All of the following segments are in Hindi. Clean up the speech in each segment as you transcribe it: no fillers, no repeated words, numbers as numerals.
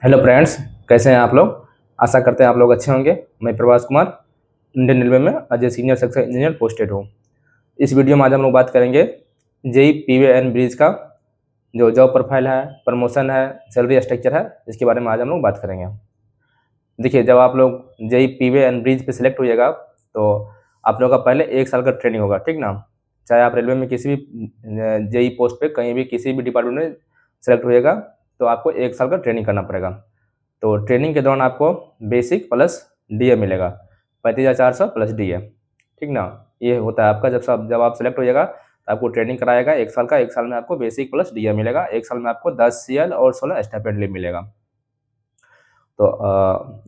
हेलो फ्रेंड्स, कैसे हैं आप लोग। आशा करते हैं आप लोग अच्छे होंगे। मैं प्रभास कुमार, इंडियन रेलवे में as a senior section engineer posted हूँ। इस वीडियो में आज हम लोग बात करेंगे जेई पीवे एंड ब्रिज का जो जॉब प्रोफाइल है, प्रमोशन है, सैलरी स्ट्रक्चर है, इसके बारे में आज हम लोग बात करेंगे। देखिए, जब आप लोग जेई पीवे एंड ब्रिज पे सिलेक्ट होइएगा तो आप लोगों का पहले 1 साल का ट्रेनिंग होगा, ठीक ना। चाहे आप रेलवे में किसी भी जेई पोस्ट पे कहीं भी किसी भी डिपार्टमेंट में सेलेक्ट होइएगा तो आपको 1 साल का ट्रेनिंग करना पड़ेगा। तो ट्रेनिंग के दौरान आपको बेसिक प्लस डीए मिलेगा, 35,400 प्लस डीए, ठीक ना। ये होता है आपका जब आप सेलेक्ट होइएगा तो आपको ट्रेनिंग कराएगा 1 साल का। 1 साल में आपको बेसिक प्लस डीए मिलेगा। 1 साल में आपको 10 सीएल और 16 स्टाइपेंड लीव मिलेगा। तो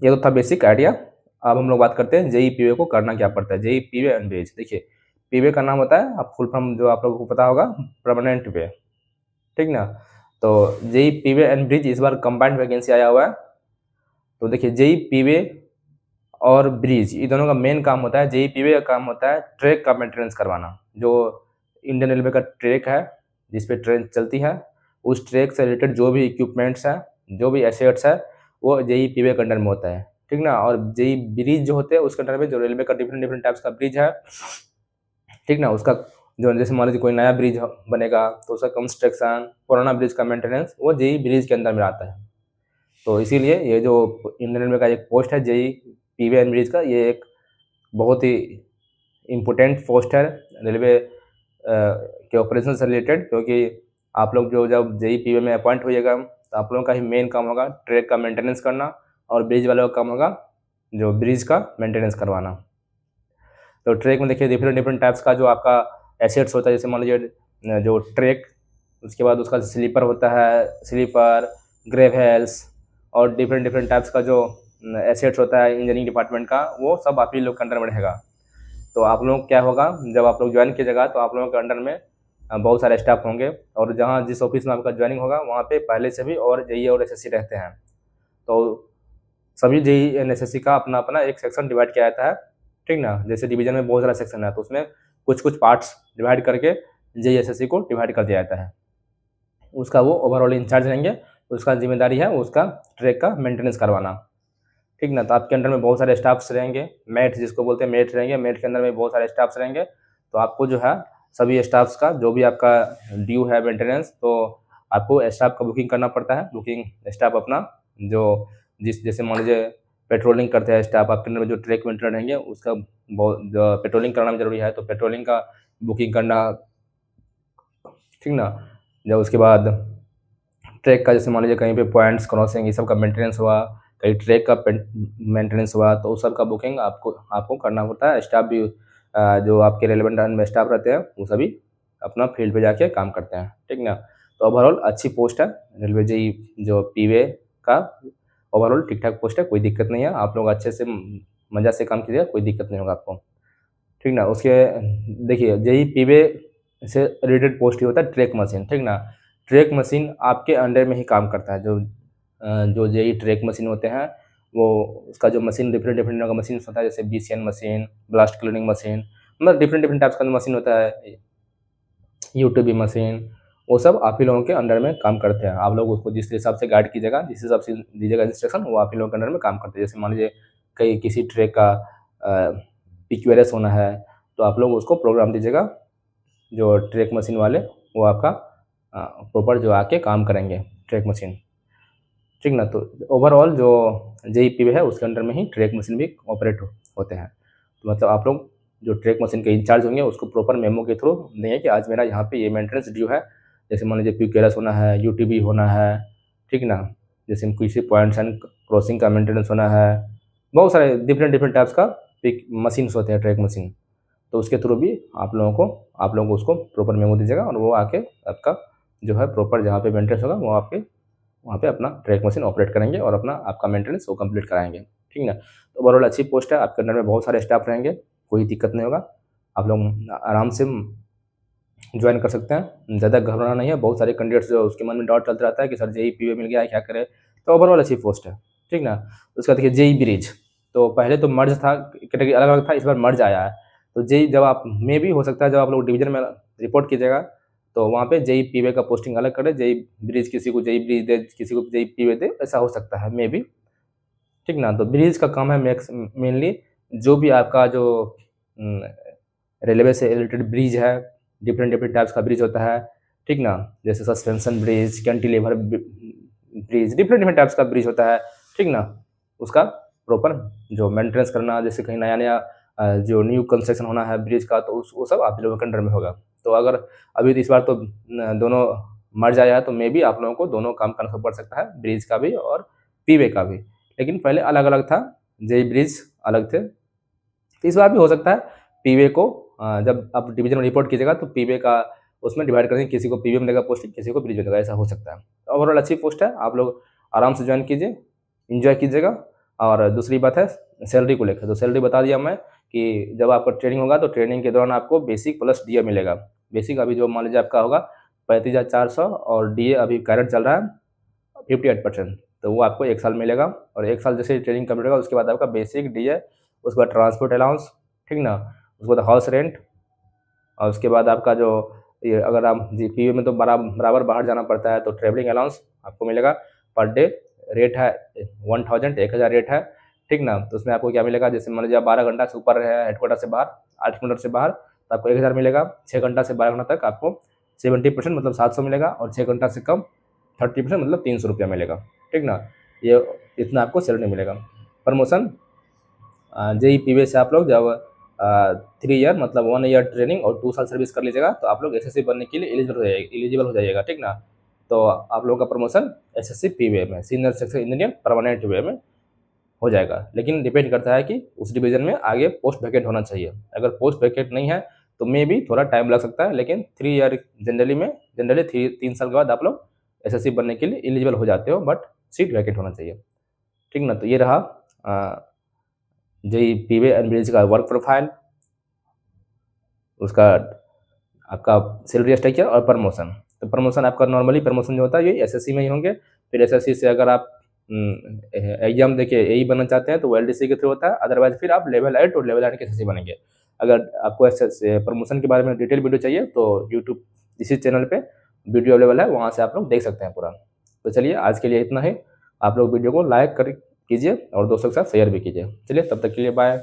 ये तो था बेसिक आइडिया। अब हम लोग बात करते हैं जेई पीवे को करना क्या पड़ता है। जेई पीवे एंड ब्रिज, देखिए पीवे का नाम होता है, आप फुल फॉर्म जो आप लोगों को पता होगा, परमानेंट वे, ठीक ना। तो जेई पीवे एंड ब्रिज इस बार कंबाइंड वैकेंसी आया हुआ है। तो देखिए, जेई पीवे और ब्रिज ये दोनों का मेन काम होता है। जेई पीवे का काम होता है ट्रैक का मेंटेनेंस करवाना। जो इंडियन रेलवे का ट्रैक है जिस पे ट्रेन चलती है, उस ट्रैक से रिलेटेड जो भी इक्विपमेंट्स हैं, जो भी एसेट्स है, वो जेई पीवे के अंडर में होता है, ठीक ना। और जेई ब्रिज जो होते हैं उसके अंडर में जो रेलवे का डिफरेंट डिफरेंट टाइप्स का ब्रिज है, ठीक ना, उसका जो जैसे मान लीजिए कोई नया ब्रिज बनेगा तो उसका कंस्ट्रक्शन, पुराना ब्रिज का मेंटेनेंस, वो जेई ब्रिज के अंदर में आता है। तो इसीलिए ये जो इंडियन रेलवे का एक पोस्ट है जेई पीवे एंड ब्रिज का, ये एक बहुत ही इम्पोर्टेंट पोस्ट है रेलवे के ऑपरेशन से रिलेटेड। क्योंकि आप लोग जो जब जेई पीवे में अपॉइंट होइएगा तो आप लोगों का ही मेन काम होगा ट्रैक का मेंटेनेंस करना, और ब्रिज वालों का काम होगा जो ब्रिज का मेंटेनेंस करवाना। तो ट्रैक में देखिए डिफरेंट डिफरेंट टाइप्स का जो आपका एसेट्स होता है। जैसे मान लीजिए जो ट्रैक, उसके बाद उसका स्लीपर होता है, स्लीपर, ग्रेवल्स, और डिफरेंट डिफरेंट टाइप्स का जो एसेट्स होता है इंजीनियरिंग डिपार्टमेंट का, वो सब आप ही लोग के अंडर में रहेगा। तो आप लोग क्या होगा, जब आप लोग ज्वाइन कीजिएगा तो आप लोगों के अंडर में बहुत सारे स्टाफ होंगे, और जहाँ जिस ऑफिस में आपका ज्वाइनिंग होगा वहाँ पे पहले से भी और जेई और एसएससी रहते हैं। तो सभी जेई एंड एसएससी का अपना अपना एक सेक्शन डिवाइड किया जाता है, ठीक ना। जैसे डिवीजन में बहुत सारा सेक्शन है तो उसमें कुछ कुछ पार्ट्स डिवाइड करके जेई एसएससी को डिवाइड कर दिया जाता है। उसका वो ओवरऑल इंचार्ज रहेंगे, उसका जिम्मेदारी है उसका ट्रैक का मेंटेनेंस करवाना, ठीक ना। तो आपके अंडर में बहुत सारे स्टाफ्स रहेंगे, मेट जिसको बोलते हैं मेट रहेंगे, मेट के अंदर में बहुत सारे स्टाफ्स रहेंगे। तो आपको जो है सभी स्टाफ्स का जो भी आपका ड्यू है मेंटेनेंस, तो आपको स्टाफ का बुकिंग करना पड़ता है। बुकिंग स्टाफ अपना जो जैसे मान लीजिए पेट्रोलिंग करते हैं स्टाफ आपके अंदर में, जो ट्रैक मेंटेनर रहेंगे उसका बहुत पेट्रोलिंग कराना भी जरूरी है, तो पेट्रोलिंग का बुकिंग करना, ठीक ना। जब उसके बाद ट्रैक का जैसे मान लीजिए कहीं पे पॉइंट्स क्रॉसिंग ये सब का मेंटेनेंस हुआ, कहीं ट्रैक का मेंटेनेंस हुआ, तो उस सब का बुकिंग आपको आपको करना होता है। स्टाफ भी जो आपके रेलेवेंट में स्टाफ रहते हैं वो सभी अपना फील्ड पे जाके काम करते हैं, ठीक ना। तो ओवरऑल अच्छी पोस्ट है रेलवे जेई जो पीवे का, ओवरऑल ठीक ठाक पोस्ट है, कोई दिक्कत नहीं है। आप लोग अच्छे से मज़ा से काम कीजिएगा, कोई दिक्कत नहीं होगा आपको, ठीक ना। उसके देखिए जेई पीवे से रिलेटेड पोस्ट ही होता है ट्रैक मशीन, ठीक ना। ट्रैक मशीन आपके अंडर में ही काम करता है। जो जेई ट्रैक मशीन होते हैं, वो उसका जो मशीन डिफरेंट डिफरेंट का मशीन होता है, जैसे BCN machine, blast cleaning machine, मतलब डिफरेंट डिफरेंट टाइप्स का मशीन होता है, यूटीबी मशीन, वो सब आप ही लोगों के अंडर में काम करते हैं। आप लोग उसको जिस हिसाब से गाइड कीजिएगा, जिस हिसाब से दीजिएगा इंस्ट्रक्शन, वो आप ही लोगों के अंडर में काम करते हैं। जैसे मान लीजिए कहीं किसी ट्रैक का पीक्यूआरएस होना है तो आप लोग उसको प्रोग्राम दीजिएगा, जो ट्रैक मशीन वाले वो आपका प्रॉपर जो आके काम करेंगे ट्रैक मशीन, ठीक ना। तो ओवरऑल जो जेई पीवे है उसके अंडर में ही ट्रैक मशीन भी ऑपरेट होते हैं। तो मतलब आप लोग जो ट्रैक मशीन के इंचार्ज होंगे उसको प्रॉपर मेमो के थ्रू देंगे कि आज मेरा यहाँ पे ये मेंटेनेंस ड्यू है। जैसे मान लीजिए पीक्यूआरएस होना है, यूटीबी होना है, ठीक ना। जैसे किसी पॉइंट्स एंड क्रॉसिंग का मेंटेनेंस होना है, बहुत सारे डिफरेंट डिफरेंट टाइप्स का पिक मशीन्स होते हैं ट्रैक मशीन। तो उसके थ्रू भी आप लोगों को उसको प्रॉपर मेमो दीजिएगा, और वो आके आपका जो है प्रॉपर जहाँ पे मेंटेनेंस होगा वो आपके वहाँ पे अपना ट्रैक मशीन ऑपरेट करेंगे और अपना आपका मेंटेनेंस वो कंप्लीट कराएंगे, ठीक ना। तो ओवरऑल अच्छी पोस्ट है, आपके अंडर में बहुत सारे स्टाफ रहेंगे, कोई दिक्कत नहीं होगा। आप लोग आराम से ज्वाइन कर सकते हैं, ज़्यादा घबराना नहीं है। बहुत सारे कैंडिडेट्स जो उसके मन में डाउट चलता रहता है कि सर जेई पीवे मिल गया है क्या करें, तो ओवरऑल अच्छी पोस्ट है, ठीक ना। उसका देखिए जेई ब्रिज, तो पहले तो मर्ज था, कैटेगरी अलग अलग था, इस बार मर्ज आया है। तो जेई जब आप में भी हो सकता है जब आप लोग डिवीजन में रिपोर्ट कीजिएगा तो वहाँ पे जेई पीवे का पोस्टिंग अलग करे, जेई ब्रिज किसी को जेई ब्रिज दे, किसी को जेई पीवे दे, ऐसा हो सकता है मे बी, ठीक ना। तो ब्रिज का काम है मेनली जो भी आपका जो रेलवे से रिलेटेड ब्रिज है, डिफरेंट डिफरेंट टाइप्स का ब्रिज होता है, ठीक ना, जैसे suspension bridge, cantilever bridge, different different types का ब्रिज होता है, ठीक ना। उसका प्रॉपर जो मेंटेनेंस करना, जैसे कहीं नया नया जो न्यू कंस्ट्रक्शन होना है ब्रिज का, तो वो सब आप लोगों के अंडर में होगा। तो अगर अभी इस बार तो दोनों मर्ज आया है, तो मे बी आप लोगों को दोनों काम करना पड़ सकता है, ब्रिज का भी और पीवे का भी। लेकिन पहले अलग अलग था, जेई ब्रिज अलग थे, तो इस बार भी हो सकता है पीवे को जब आप डिवीजन में रिपोर्ट कीजिएगा तो पीवे का उसमें डिवाइड करेंगे, किसी को पीवे मिलेगा पोस्टिंग, किसी को ब्रिज मिलेगा, ऐसा हो सकता है। ओवरऑल अच्छी पोस्ट है, आप लोग आराम से ज्वाइन कीजिए, इंजॉय कीजिएगा। और दूसरी बात है सैलरी को लेकर, तो सैलरी बता दिया मैं कि जब आपका ट्रेनिंग होगा तो ट्रेनिंग के दौरान आपको बेसिक प्लस डीए मिलेगा। बेसिक अभी जो मान लीजिए आपका होगा 35,400 और डीए अभी करंट चल रहा है 58%, तो वो आपको 1 साल मिलेगा। और 1 साल जैसे ट्रेनिंग कंप्लीट होगा उसके बाद आपका बेसिक डीए, उसके बाद ट्रांसपोर्ट अलाउंस, ठीक ना, उसके बाद हाउस रेंट, और उसके बाद आपका जो ये अगर आप जी पी में तो बराबर बाहर जाना पड़ता है, तो ट्रेवलिंग अलाउंस आपको मिलेगा पर डे। रेट है 1000 रेट है, ठीक ना। तो उसमें आपको क्या मिलेगा, जैसे मान लीजिए आप 12 घंटा से ऊपर है हेडक्वार्टर से बाहर, 8 किलोमीटर से बाहर, तो आपको 1000 मिलेगा। 6 घंटा से 12 घंटा तक आपको 70% मतलब 700 मिलेगा, और 6 घंटा से कम 30% मतलब 300 रुपया मिलेगा, ठीक ना। ये इतना आपको सैलरी मिलेगा। प्रमोशन जेई पीवे से आप लोग जब 3 ईयर मतलब 1 ईयर ट्रेनिंग और 2 साल सर्विस कर लीजिएगा तो आप लोग एसएससी बनने के लिए एलिजिबल हो जाइएगा, ठीक ना। तो आप लोगों का प्रमोशन एसएससी पीवे में, सीनियर सेक्शन इंजीनियर परमानेंट वे में हो जाएगा। लेकिन डिपेंड करता है कि उस डिवीजन में आगे पोस्ट वैकेंट होना चाहिए। अगर पोस्ट वैकेंट नहीं है तो मे भी थोड़ा टाइम लग सकता है, लेकिन 3 ईयर जनरली 3 साल के बाद आप लोग एसएससी बनने के लिए एलिजिबल हो जाते हो, बट सीट वैकेंट होना चाहिए, ठीक ना। तो ये रहा जेई पीवे एंड ब्रिज का वर्क प्रोफाइल, उसका आपका सैलरी स्ट्रक्चर और प्रमोशन। तो प्रमोशन आपका नॉर्मली प्रमोशन जो होता है ये एसएससी में ही होंगे। फिर एसएससी से अगर आप एग्जाम देके एई बनना चाहते हैं तो वो एलडीसी के थ्रू होता है, अदरवाइज फिर आप लेवल 8 और लेवल 9 के एसएससी बनेंगे। अगर आपको प्रमोशन के बारे में डिटेल वीडियो चाहिए तो यूट्यूब इसी चैनल पे वीडियो अवेलेबल है, वहाँ से आप लोग देख सकते हैं पूरा। तो चलिए आज के लिए इतना ही। आप लोग वीडियो को लाइक कर कीजिए और दोस्तों के साथ शेयर भी कीजिए। चलिए तब तक के लिए बाय।